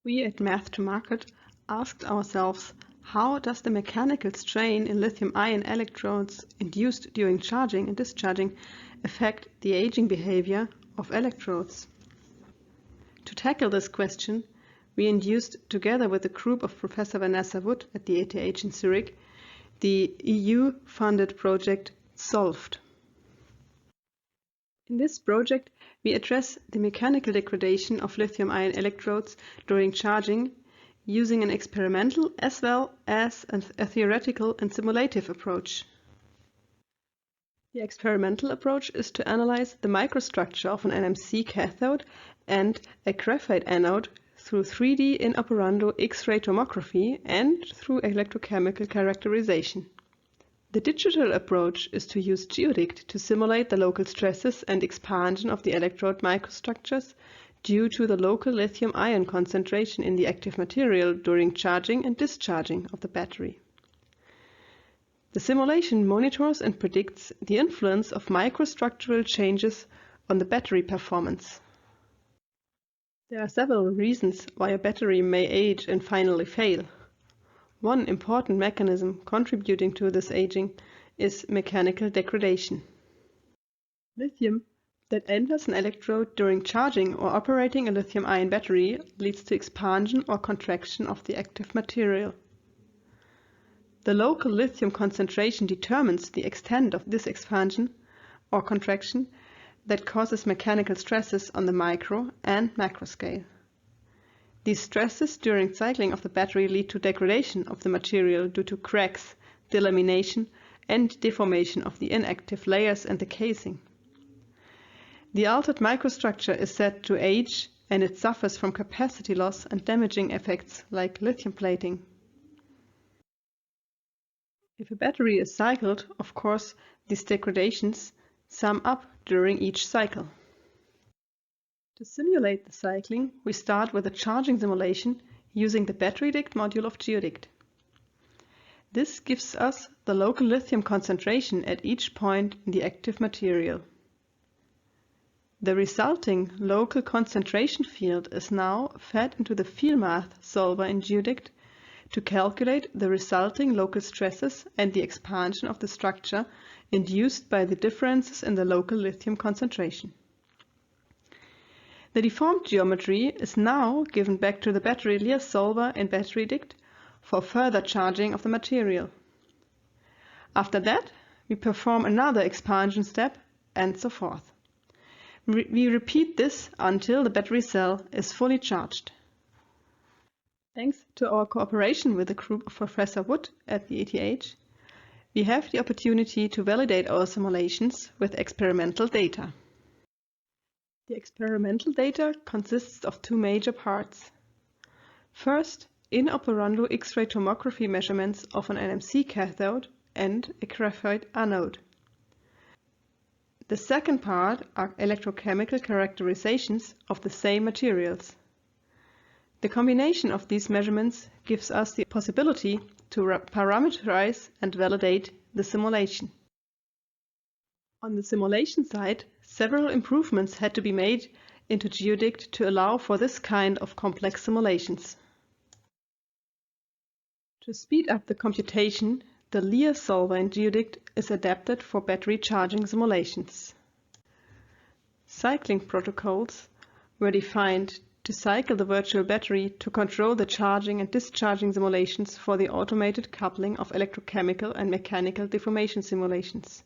We at Math2Market asked ourselves, how does the mechanical strain in lithium-ion electrodes induced during charging and discharging affect the aging behavior of electrodes? To tackle this question, we induced, together with a group of Professor Vanessa Wood at the ETH in Zurich, the EU-funded project SOLVED. In this project, we address the mechanical degradation of lithium-ion electrodes during charging using an experimental as well as a theoretical and simulative approach. The experimental approach is to analyze the microstructure of an NMC cathode and a graphite anode through 3D in operando X-ray tomography and through electrochemical characterization. The digital approach is to use GeoDict to simulate the local stresses and expansion of the electrode microstructures due to the local lithium-ion concentration in the active material during charging and discharging of the battery. The simulation monitors and predicts the influence of microstructural changes on the battery performance. There are several reasons why a battery may age and finally fail. One important mechanism contributing to this aging is mechanical degradation. Lithium that enters an electrode during charging or operating a lithium-ion battery leads to expansion or contraction of the active material. The local lithium concentration determines the extent of this expansion or contraction that causes mechanical stresses on the micro and macro scale. These stresses during cycling of the battery lead to degradation of the material due to cracks, delamination, and deformation of the inactive layers and the casing. The altered microstructure is said to age, and it suffers from capacity loss and damaging effects like lithium plating. If a battery is cycled, of course, these degradations sum up during each cycle. To simulate the cycling, we start with a charging simulation using the BatteryDict module of GeoDict. This gives us the local lithium concentration at each point in the active material. The resulting local concentration field is now fed into the FieldMath solver in GeoDict to calculate the resulting local stresses and the expansion of the structure induced by the differences in the local lithium concentration. The deformed geometry is now given back to the battery Lear solver in BatteryDict for further charging of the material. After that, we perform another expansion step and so forth. We repeat this until the battery cell is fully charged. Thanks to our cooperation with the group of Professor Wood at the ETH, we have the opportunity to validate our simulations with experimental data. The experimental data consists of two major parts. First, in operando X-ray tomography measurements of an NMC cathode and a graphite anode. The second part are electrochemical characterizations of the same materials. The combination of these measurements gives us the possibility to parameterize and validate the simulation. On the simulation side, several improvements had to be made into GeoDict to allow for this kind of complex simulations. To speed up the computation, the Lear solver in GeoDict is adapted for battery charging simulations. Cycling protocols were defined to cycle the virtual battery to control the charging and discharging simulations for the automated coupling of electrochemical and mechanical deformation simulations.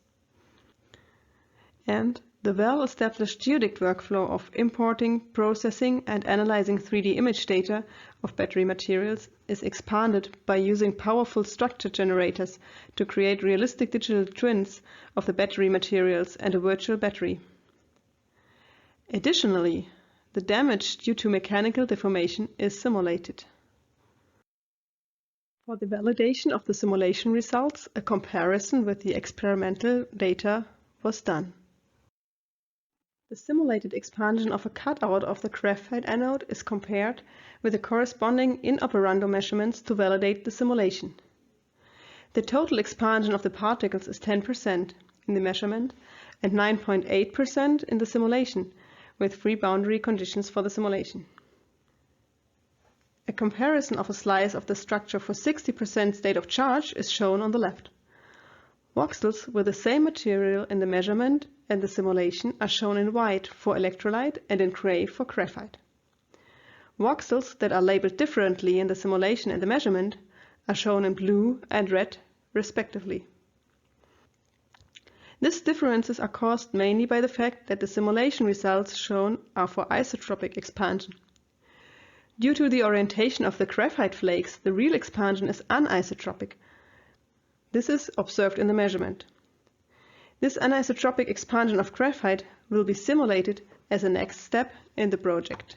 And the well-established GeoDict workflow of importing, processing, and analyzing 3D image data of battery materials is expanded by using powerful structure generators to create realistic digital twins of the battery materials and a virtual battery. Additionally, the damage due to mechanical deformation is simulated. For the validation of the simulation results, a comparison with the experimental data was done. The simulated expansion of a cutout of the graphite anode is compared with the corresponding in operando measurements to validate the simulation. The total expansion of the particles is 10% in the measurement and 9.8% in the simulation, with free boundary conditions for the simulation. A comparison of a slice of the structure for 60% state of charge is shown on the left. Voxels with the same material in the measurement and the simulation are shown in white for electrolyte and in gray for graphite. Voxels that are labeled differently in the simulation and the measurement are shown in blue and red, respectively. These differences are caused mainly by the fact that the simulation results shown are for isotropic expansion. Due to the orientation of the graphite flakes, the real expansion is anisotropic. This is observed in the measurement. This anisotropic expansion of graphite will be simulated as a next step in the project.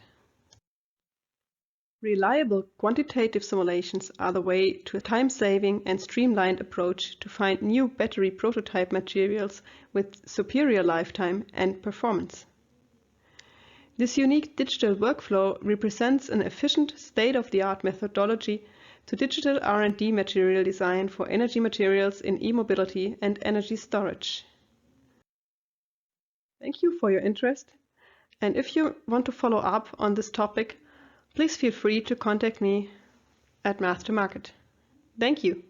Reliable quantitative simulations are the way to a time-saving and streamlined approach to find new battery prototype materials with superior lifetime and performance. This unique digital workflow represents an efficient, state-of-the-art methodology to digital R&D material design for energy materials in e-mobility and energy storage. Thank you for your interest, and if you want to follow up on this topic, please feel free to contact me at Math2Market. Thank you.